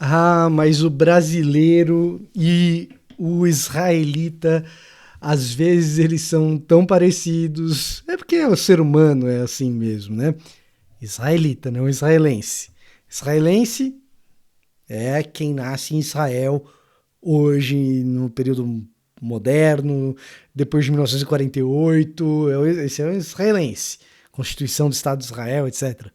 Ah, mas o brasileiro e o israelita, às vezes eles são tão parecidos. É porque o ser humano é assim mesmo, né? Israelita, não israelense. Israelense é quem nasce em Israel hoje, no período moderno, depois de 1948. Esse é o israelense. Constituição do Estado de Israel, etc.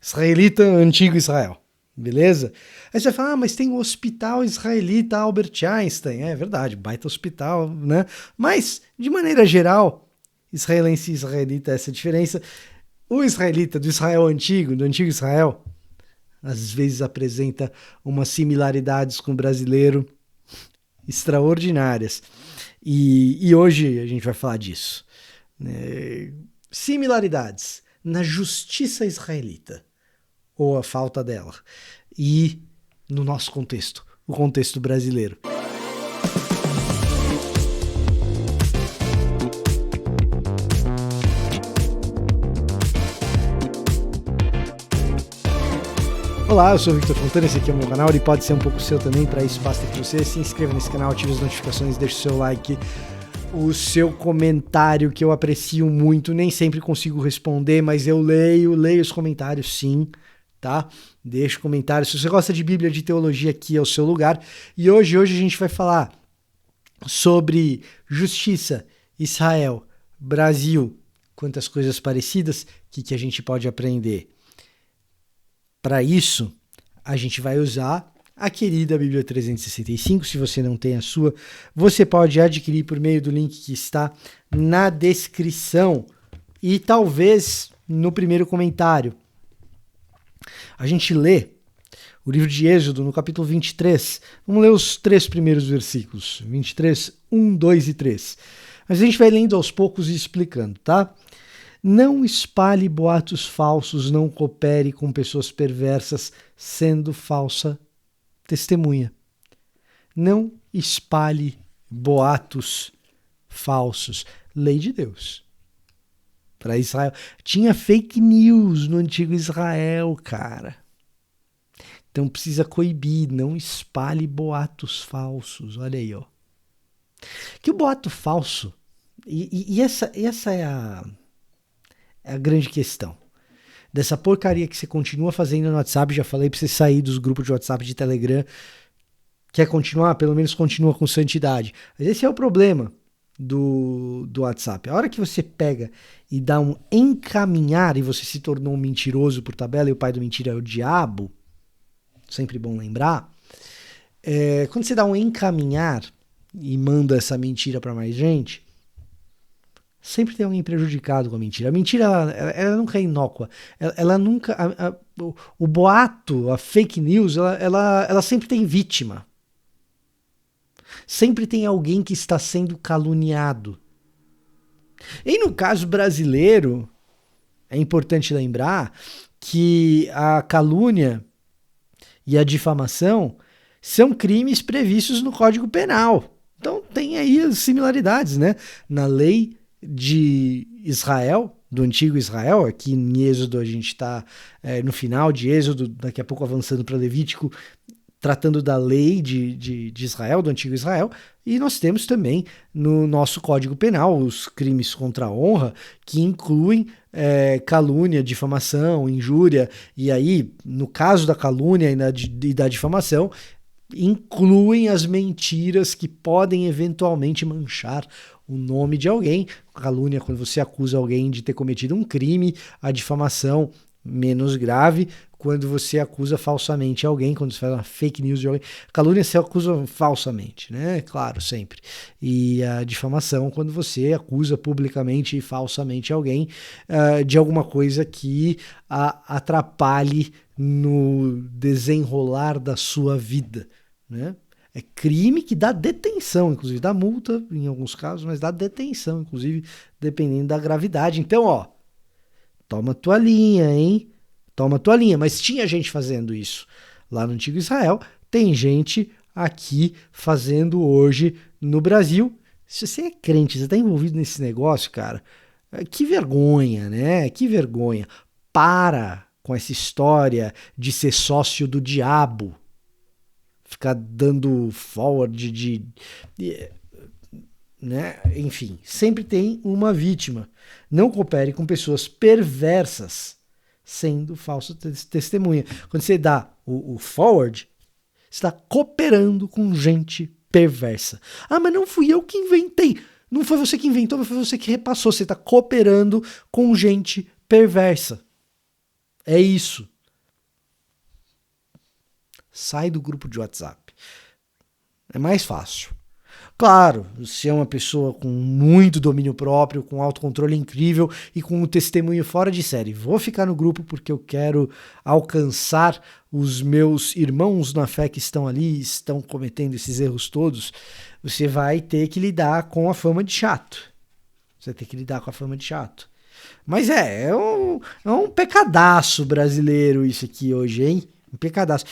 Israelita, antigo Israel. Beleza? Aí você vai falar, mas tem o Hospital Israelita Albert Einstein. É verdade, baita hospital, né? Mas, de maneira geral, israelense e israelita, essa diferença. O israelita do Israel antigo, do antigo Israel, às vezes apresenta umas similaridades com o brasileiro extraordinárias. E hoje a gente vai falar disso. Né? Similaridades na justiça israelita, ou a falta dela, e no nosso contexto, o contexto brasileiro. Olá, eu sou o Victor Fontana, esse aqui é o meu canal, ele pode ser um pouco seu também, para isso basta que você se inscreva nesse canal, ative as notificações, deixe o seu like, o seu comentário, que eu aprecio muito, nem sempre consigo responder, mas eu leio os comentários sim, tá? Deixa comentário, se você gosta de Bíblia, de teologia, aqui é o seu lugar, e hoje a gente vai falar sobre justiça, Israel, Brasil, quantas coisas parecidas, que a gente pode aprender. Para isso, a gente vai usar a querida Bíblia 365. Se você não tem a sua, você pode adquirir por meio do link que está na descrição e talvez no primeiro comentário. A gente lê o livro de Êxodo, no capítulo 23. Vamos ler os 3 primeiros versículos. 23, 1, 2 e 3. Mas a gente vai lendo aos poucos e explicando, tá? Não espalhe boatos falsos, não coopere com pessoas perversas, sendo falsa testemunha. Não espalhe boatos falsos. Lei de Deus. Para Israel. Tinha fake news no antigo Israel, cara. Então precisa coibir, não espalhe boatos falsos. Olha aí, ó. Que o boato falso, e essa é a grande questão. Dessa porcaria que você continua fazendo no WhatsApp, já falei pra você sair dos grupos de WhatsApp, de Telegram. Quer continuar? Pelo menos continua com santidade. Mas esse é o problema do WhatsApp. A hora que você pega e dá um encaminhar e você se tornou um mentiroso por tabela e o pai do mentira é o diabo, sempre bom lembrar, quando você dá um encaminhar e manda essa mentira para mais gente, sempre tem alguém prejudicado com a mentira. A mentira, ela nunca é inócua. Ela nunca... o boato, a fake news, ela sempre tem vítima. Sempre tem alguém que está sendo caluniado. E no caso brasileiro, é importante lembrar que a calúnia e a difamação são crimes previstos no Código Penal. Então tem aí as similaridades, né? Na lei de Israel, do antigo Israel, aqui em Êxodo a gente está no final de Êxodo, daqui a pouco avançando para Levítico, tratando da lei de Israel, do antigo Israel, e nós temos também no nosso Código Penal os crimes contra a honra, que incluem calúnia, difamação, injúria, e aí, no caso da calúnia e da difamação, incluem as mentiras que podem eventualmente manchar o nome de alguém. Calúnia, quando você acusa alguém de ter cometido um crime, a difamação, menos grave, quando você acusa falsamente alguém, quando você faz uma fake news de alguém. Calúnia se acusa falsamente, né? Claro, sempre. E a difamação, quando você acusa publicamente e falsamente alguém de alguma coisa que a atrapalhe no desenrolar da sua vida, né? É crime que dá detenção, inclusive dá multa em alguns casos, mas dá detenção, inclusive, dependendo da gravidade. Então, ó, toma tua linha, hein? Toma tua linha. Mas tinha gente fazendo isso lá no antigo Israel, tem gente aqui fazendo hoje no Brasil. Se você é crente, você está envolvido nesse negócio, cara, que vergonha, né? Que vergonha. Para com essa história de ser sócio do diabo. ficar dando forward né? Enfim, sempre tem uma vítima. Não coopere com pessoas perversas sendo falso testemunha. Quando você dá o forward, você está cooperando com gente perversa. Ah, mas não fui eu que inventei. Não foi você que inventou, mas foi você que repassou. Você está cooperando com gente perversa. É isso. Sai do grupo de WhatsApp. É mais fácil. Claro, se é uma pessoa com muito domínio próprio, com autocontrole incrível e com um testemunho fora de série. Vou ficar no grupo porque eu quero alcançar os meus irmãos na fé que estão ali, estão cometendo esses erros todos. Você vai ter que lidar com a fama de chato. Você vai ter que lidar com a fama de chato. Mas é um pecadaço brasileiro isso aqui hoje, hein? Um pecadaço.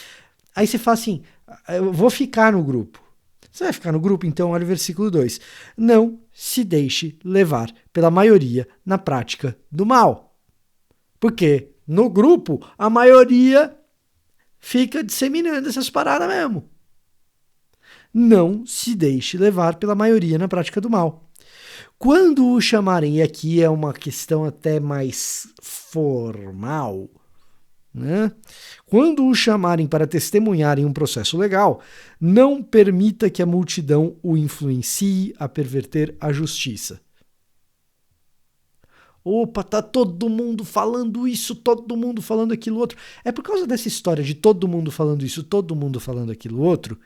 Aí você fala assim, eu vou ficar no grupo. Você vai ficar no grupo? Então, olha o versículo 2. Não se deixe levar pela maioria na prática do mal. Porque no grupo, a maioria fica disseminando essas paradas mesmo. Não se deixe levar pela maioria na prática do mal. Quando o chamarem, e aqui é uma questão até mais formal, né? Quando o chamarem para testemunhar em um processo legal, não permita que a multidão o influencie a perverter a justiça. Opa, tá todo mundo falando isso, todo mundo falando aquilo outro. É por causa dessa história de todo mundo falando isso, todo mundo falando aquilo outro,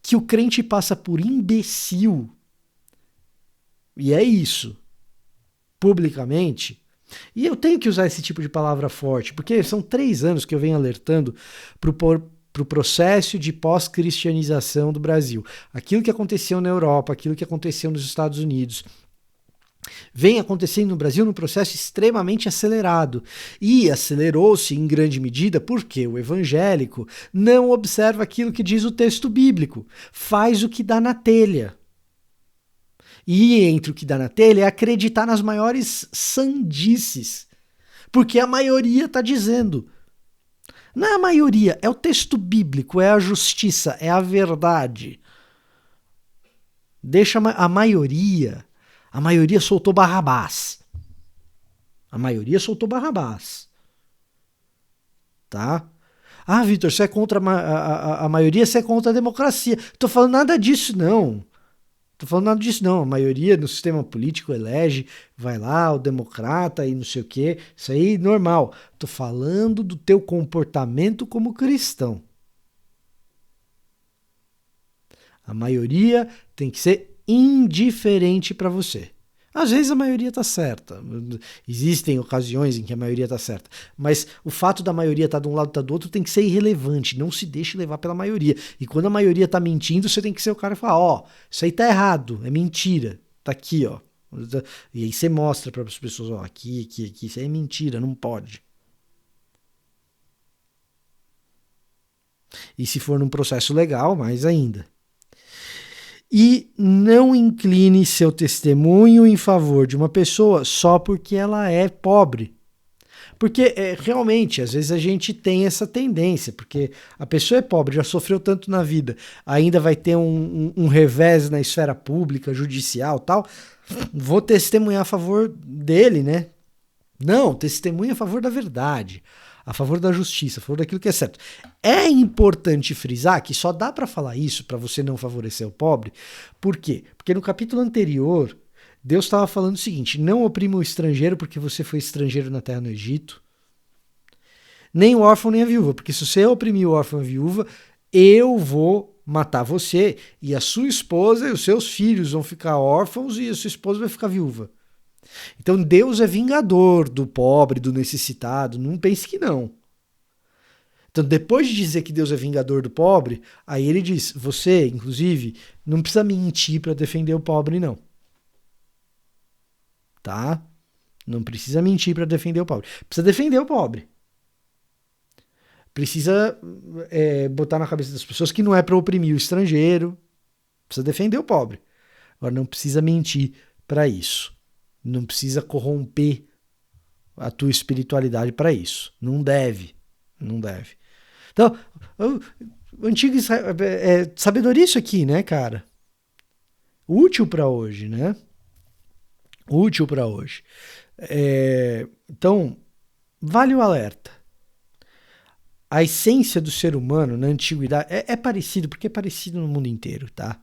que o crente passa por imbecil. E é isso. Publicamente. E eu tenho que usar esse tipo de palavra forte, porque são 3 anos que eu venho alertando para o processo de pós-cristianização do Brasil. Aquilo que aconteceu na Europa, aquilo que aconteceu nos Estados Unidos, vem acontecendo no Brasil num processo extremamente acelerado. E acelerou-se em grande medida porque o evangélico não observa aquilo que diz o texto bíblico, faz o que dá na telha. E entre o que dá na telha é acreditar nas maiores sandices. Porque a maioria está dizendo. Não é a maioria, é o texto bíblico, é a justiça, é a verdade. Deixa a maioria. A maioria soltou Barrabás. A maioria soltou Barrabás. Tá? Ah, Vitor, você é contra a maioria, você é contra a democracia. Tô falando nada disso, não. Tô falando nada disso, não. A maioria no sistema político elege, vai lá, o democrata e não sei o quê. Isso aí, normal. Tô falando do teu comportamento como cristão. A maioria tem que ser indiferente para você. Às vezes a maioria tá certa. Existem ocasiões em que a maioria tá certa. Mas o fato da maioria tá de um lado e tá do outro tem que ser irrelevante. Não se deixe levar pela maioria. E quando a maioria tá mentindo, você tem que ser o cara e falar, ó, isso aí tá errado, é mentira. Tá aqui, ó. E aí você mostra para as pessoas, ó, aqui, isso aí é mentira, não pode. E se for num processo legal, mais ainda. E não incline seu testemunho em favor de uma pessoa só porque ela é pobre. Porque realmente, às vezes a gente tem essa tendência, porque a pessoa é pobre, já sofreu tanto na vida, ainda vai ter um revés na esfera pública, judicial e tal, vou testemunhar a favor dele, né? Não, testemunha a favor da verdade, a favor da justiça, a favor daquilo que é certo. É importante frisar que só dá para falar isso para você não favorecer o pobre. Por quê? Porque no capítulo anterior, Deus estava falando o seguinte: não oprima o estrangeiro porque você foi estrangeiro na terra no Egito, nem o órfão nem a viúva, porque se você oprimir o órfão e a viúva, eu vou matar você e a sua esposa e os seus filhos vão ficar órfãos e a sua esposa vai ficar viúva. Então Deus é vingador do pobre, do necessitado, não pense que não. Então depois de dizer que Deus é vingador do pobre, aí ele diz, você, inclusive, não precisa mentir para defender o pobre, não. Tá? Não precisa mentir para defender o pobre. Precisa defender o pobre. Precisa botar na cabeça das pessoas que não é para oprimir o estrangeiro. Precisa defender o pobre. Agora não precisa mentir para isso. Não precisa corromper a tua espiritualidade para isso. Não deve. Não deve. Então, antiga sabedoria isso aqui, né, cara? Útil para hoje, né? Útil para hoje. Então, vale o alerta. A essência do ser humano na antiguidade é parecido, porque é parecido no mundo inteiro, tá?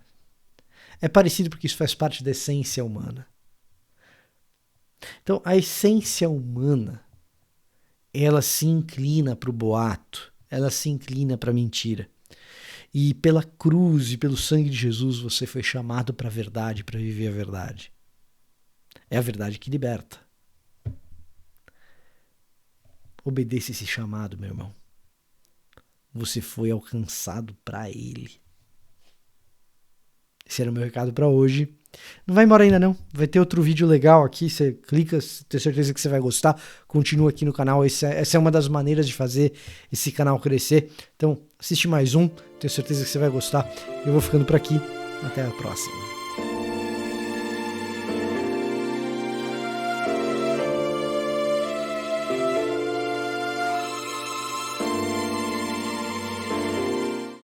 É parecido porque isso faz parte da essência humana. Então, a essência humana, ela se inclina para o boato, ela se inclina para a mentira. E pela cruz e pelo sangue de Jesus você foi chamado para a verdade, para viver a verdade. É a verdade que liberta. Obedeça esse chamado, meu irmão. Você foi alcançado para ele. Esse era o meu recado para hoje. Não vai embora ainda não. Vai ter outro vídeo legal aqui. Você clica, tenho certeza que você vai gostar. Continua aqui no canal. Essa é uma das maneiras de fazer esse canal crescer. Então, assiste mais um. Tenho certeza que você vai gostar. Eu vou ficando por aqui. Até a próxima.